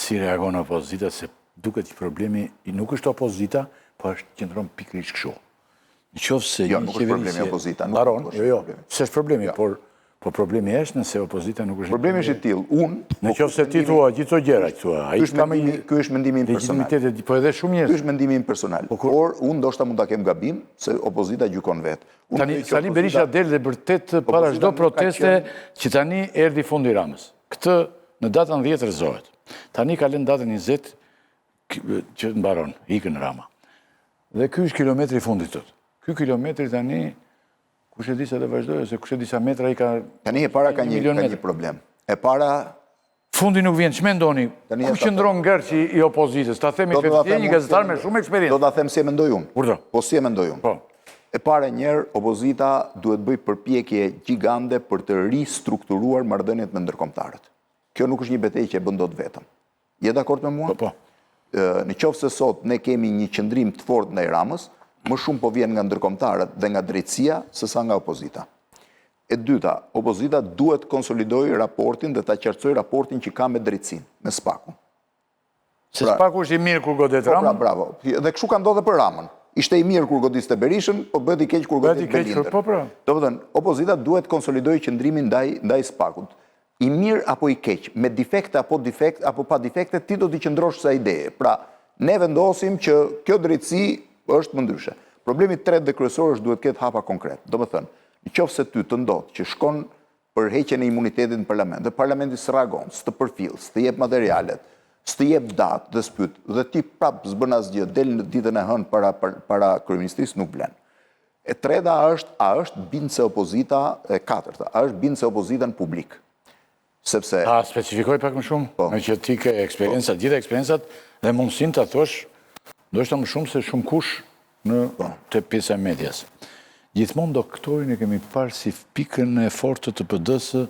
si reagon opozita, se duket që problemi nuk është opozita, po është qëndron pikërisht kështu. Në qoftë se Jo, nuk është problemi opozita. Baron, jo, s'është problemi, por problemi është nëse opozita nuk është... Problemi është i tillë, në qoftë se ti thua gjithë këto gjëra, ky është mendimi im personal. Po edhe shumë njerëz. Ky është mendimi im personal. Por unë ndoshta mund ta kem gabim se opozita gjykon vetë. Tani Sali Berisha del dhe vërtet para çdo proteste që tani erdhi fundi Ramës. Këtë në datën 10 rrezohet. Tani ka lënë datën 20 që mbaron, ikën Rama. Dhe ky është kilometri i fundit tot. Ky kilometri tani kush e di se do vazhdojë, se kush e di sa metra i ka... Tani e para ka një problem. E para... Fundi nuk vjen, ç'mendoni? Ku qëndron ngërçi i opozitës? Ta themi vetë një gazetar me shumë eksperiencë. Do ta them si e mendoj unë. Urdhro. Po si e mendoj unë. Po. E para njerë, opozita duhet bëj përpjekje gjigande për të ristrukturuar marrëdhëniet me ndërkombëtarët. Kjo nuk është një betejë që e bën dot vetëm. Je dakord me mua? Po. Në qoftë se sot ne kemi një qëndrim të fortë ndaj Ramës, më shumë po vjen nga ndërkombëtarët dhe nga drejtësia sesa nga opozita. E dyta, opozita duhet konsolidoj raportin dhe ta qartësoj raportin që ka me drejtësinë, me SPAK-un. Se SPAK-u është i mirë kur godet Ramën? Bravo. Dhe kështu ka ndodhur për Ramën. Ishte i mirë kur godiste Berishën, po bëhet i keq kur godiste Belindër. Do të thënë, opozita duhet konsolidoj qëndrimin ndaj SPAK-ut. I mirë apo i keq, me defekte apo pa defekte, ti do t'i qëndrosh sa ideje. Pra, ne vendosim që kjo drejtësi është më ndryshe. Problemi tretë dhe kryesor është duhet ketë hapa konkret. Do të thënë, në qoftë se ty të ndodh që shkon për heqjen e imunitetit në parlament, dhe parlamenti s'reagon, s'të përfill, s'të jep materialet, s'të jep datë dhe s'pyet, dhe ti prapë s'bën asgjë, del në ditën e hënë para kryeministrisë, nuk vlen. E treta është, a është bindse opozita, e katërta, a është bindse opozita në publik? Sepse... A specifikoj pak më shumë, me që ti ke eksperiencat, gjitha eksperiencat dhe mundësin të thosh, do është më shumë se shumë kush në të pjesa e medias. Gjithmonë doktorin e kemi parë si pikën e fortë të PD-së,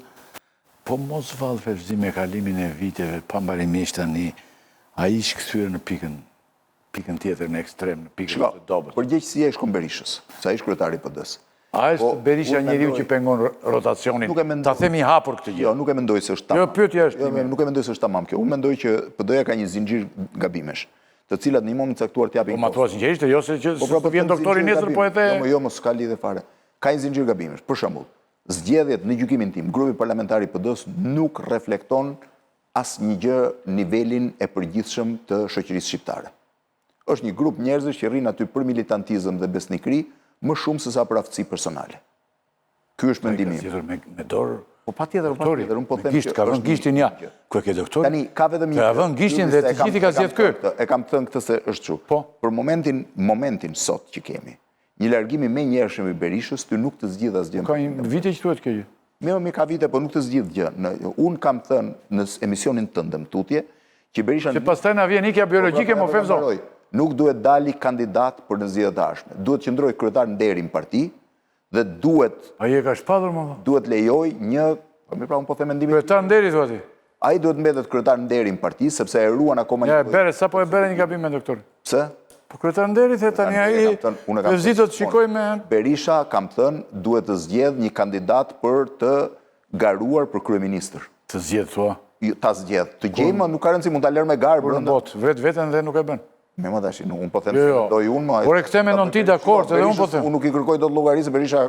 po mos vallë Ferzi me kalimin e viteve, pambarimisht tani, a ishë kthyer në pikën tjetër në ekstrem, në pikën të dobët. Përgjegjësia e shkon Berishës, sa ish kryetari i PD-së. A është Berisha njeriu që pengon rotacionin? Ta themi hapur këtë gjë. Jo, nuk e mendoj se është tamam. Jo, pyetja është. Nuk e mendoj se është tamam kjo. Unë mendoj që PD-ja ka një zinxhir gabimesh, të cilat në një moment caktuar t'japin. Po ma thua sinqerisht, jo se që vjen doktori nesër po e the. Jo, mos ka lidhje fare. Ka një zinxhir gabimesh. Për shembull, zgjedhjet në gjykimin tim, grupi parlamentar i PD-s nuk reflekton asnjë gjë nivelin e përgjithshëm të shoqërisë shqiptare. Është një grup njerëzish që rrin aty për militantizëm dhe besnikëri, më shumë se sa për aftësi personale. Ky është mendimi im. Me dorë. Po patjetër, unë po them që ka vënë gishtin ja. Ku e ke doktor? Tani ka vetëm një. Ka vënë gishtin dhe të gjithë ka zgjedh ky. E kam thënë këtë se është kështu. Po. Për momentin sot që kemi, një largimi me njershëm i Berishës, ty nuk të zgjidh asgjë. Ka një vite që thuhet kjo gjë. Mi ka vite, po nuk të zgjidh gjë. Unë kam thënë në emisionin tëndëm tutje që Berisha. Se pastaj na vjen ikja biologjike më fevzo. Nuk duhet dali kandidat për në zgjedhjet e ardhshme. Duhet qëndroj kryetar nderi në parti dhe duhet... Ai e ka shpadur më? Duhet lejoj një... Pra unë po them mendimin... Kryetar nderi, thua ti? Ai duhet mbetet kryetar nderi në parti, sepse e ruan akoma një... Ja, e bere, sa po e bere një gabim me doktor? Pse? Po kryetar nderi, the tani ai... Vizito të shikoj me... Berisha, kam thënë, duhet të zgjedh një kandidat për të garuar për kryeministër. Të zgjedh, thua? Ta zgjedh. Të gjejmë, nuk ka rëndësi, mund ta lërë me garë brenda. Vret veten dhe nuk e bën. Me më dashi, unë po them se mendoj unë... Por e këtë me non ti dakord, edhe unë po them. Unë nuk i kërkoj do të llogarisë, Berisha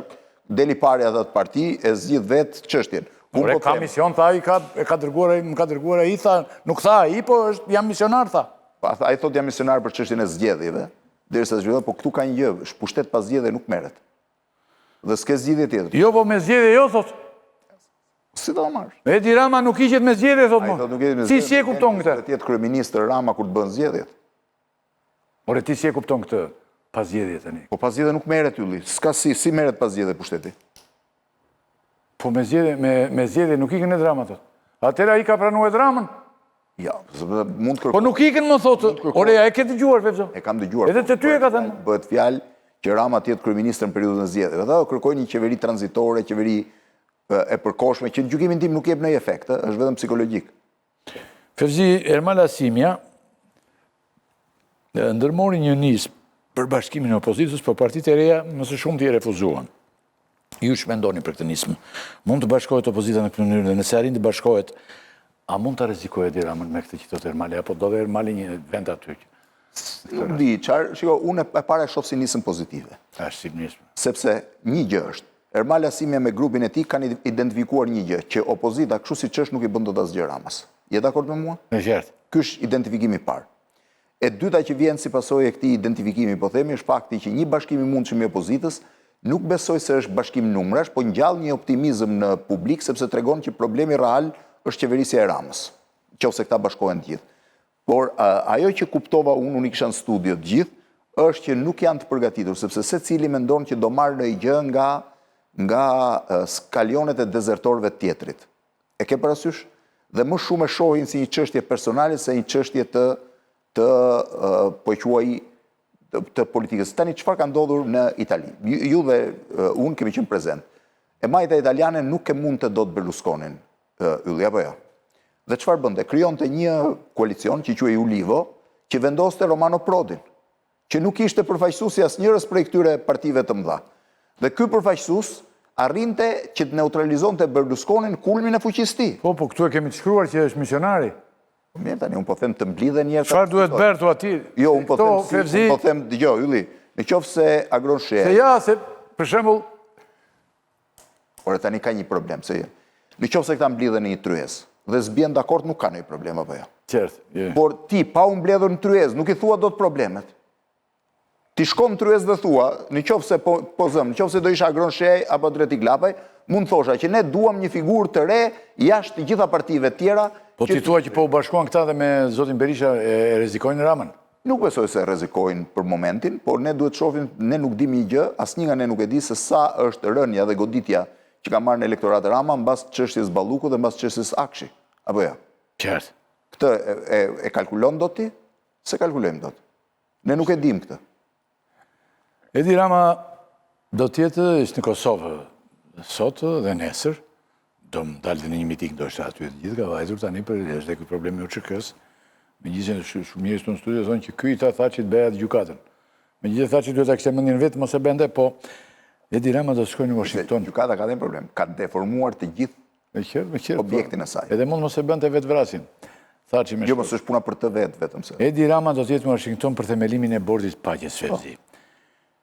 deli pari atë parti, e zgjidh vetë çështjen. Por e ka mision, tha ai më ka dërguar ai, tha, nuk tha ai, po jam misionar, tha. Ai thot jam misionar për çështjen e zgjedhjeve, derisa zgjedhja, po këtu ka një gjë, pushtet pas zgjedhjeve nuk merret. Dhe s'ke zgjidhje tjetër. Jo, po me zgjedhje jo, thot. Si do marrë? Edi Rama nuk ishet me zgjedhje, thot më. Si e kupton këtë? Të jetë kryeministër Rama kur të bën zgjedhjet. Ore, ti si e kupton këtë pas zgjedhje tani? Po pas zgjedhje nuk merret ylli. S'ka si merret pas zgjedhje pushteti. Po me zgjedhje nuk ikën e Drama, thot. Atëra ai ka pranuar Dramën? Ja, mund kërkoj. Po nuk ikën më thotë. Ore, ja e ke dëgjuar Fevzo? E kam dëgjuar. Edhe te ty e ka thënë. Bëhet fjalë që Rama të jetë kryeministër në periudhën e zgjedhjeve. Ata kërkojnë një qeveri tranzitore, qeveri e përkohshme, që në gjykimin tim nuk jep ndonjë efekt, është vetëm psikologjik. Fevzi Ermal Asimja ndërmori një nismë për bashkimin e opozitës, por partitë e reja më së shumti e refuzuan. Ju ç'mendoni për këtë nismë? Mund të bashkohet opozita në këtë mënyrë dhe nëse arrin të bashkohet, A mund të rrezikojë Edi Ramën me këtë që thotë Ermali, apo do dhe Ermali një vend aty? Nuk di, shiko, unë e para e shoh si nisëm pozitive. Është si nismë. Sepse një gjë është, Ermali Asimja me grupin e tij kanë identifikuar një gjë, që opozita kështu siç është nuk i bën dot asgjë Ramës. Je dakord me mua? Në qartë. Ky është identifikimi i parë. E dyta që vjen si pasojë e këtij identifikimi, po themi, është fakti që një bashkim i mundshëm i opozitës nuk besoj se është bashkim numrash, po ngjall një optimizëm në publik sepse tregon që problemi real është qeverisja e Ramës, nëse këta bashkohen të gjithë. Por ajo që kuptova unë i kisha në studio të gjithë, është që nuk janë të përgatitur, sepse secili mendon që do marrë në gjë nga skalionet e dezertorëve të tjetrit. E ke parasysh? Dhe më shumë e shohin si një çështje personale se një çështje të politikës. Tani çfarë ka ndodhur në Itali? Ju dhe unë kemi qenë prezent. E majta italiane nuk e mund të dot Berlusconin, ylli apo jo. Dhe çfarë bënte? Krijonte një koalicion që quhej Ulivo, që vendoste Romano Prodin, që nuk ishte përfaqësuesi asnjërs prej këtyre partive të mëdha. Dhe ky përfaqësues arrinte që të neutralizonte Berlusconin kulmin e fuqisë tij. Po, këtu e kemi të shkruar që është misionari. Mirë tani, unë po them të mblidhen njerëz. Çfarë duhet bërë tu aty? Jo, unë po them, dëgjoj, Ylli, nëse Agron Sheh. Se ja, se për shembull, por tani ka një problem, se nëse këta mblidhen në një tryezë dhe s'bjen dakord, nuk ka ndonjë problem apo jo. Qartë. Por ti pa u mbledhur në tryezë, nuk i thua dot problemet. Ti shkon në tryezë dhe thua, nëse nëse do isha Agron Sheh apo Dreti Glapaj, mund thosha që ne duam një figurë të re jashtë të gjitha partive tjera. Po ti thua që po u bashkuan këta dhe me zotin Berisha e rrezikojnë Ramën? Nuk besoj se rrezikojnë për momentin, por ne duhet shohim, ne nuk dimi një gjë, asnjë nga ne nuk e di se sa është rënja dhe goditja që ka marrë në elektorat Rama mbas çështjes Balluku dhe mbas çështjes Akshi. Apo jo? Qartë. Këtë e kalkulon dot ti? Se kalkulojmë dot. Ne nuk e dim këtë. Edi Rama do të jetë në Kosovë sot dhe nesër. Do më dalë në një miting ndoshta aty të gjithë ka vajzur tani për është ky problemi i UÇK-s. Megjithëse shumë njerëz në studio thonë që ky i tha që të bëhet gjykatën. Megjithëse tha që duhet ta kishte mendin vetë mos e bënte, po Edi Rama do të shkojë në Washington. Gjykata ka dhënë problem. Ka deformuar të gjithë objektin e saj. Edhe mund mos e bënte vetë vrasin. Tha që jo, mos është puna për të vetë vetëm se. Edi Rama do të jetë në Washington për themelimin e bordit të paqes Fevzi.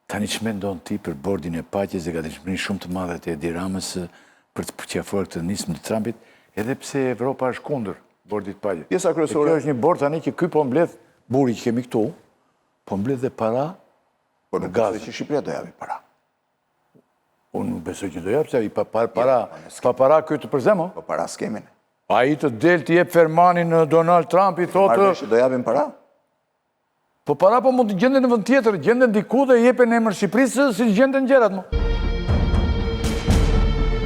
Tani ç'mendon ti për bordin e paqes dhe gatishmërinë shumë të madhe të Edi Ramës për të përqafuar këtë nismë të Trumpit, edhe pse Evropa është kundër bordit të paqes. Pjesa kryesore kjo është një bord tani që ky po mbledh buri që kemi këtu, po mbledh dhe para. Po nuk besoj që Shqipëria do japi para. Unë nuk besoj që do jap, se pa para ky të përzemo. Po para s'kemi. Ai të del të jep fermanin Donald Trump i thotë do japim para? Po para po mund të gjenden në vend tjetër, gjenden diku dhe jepen emër Shqipërisë si gjenden gjërat më.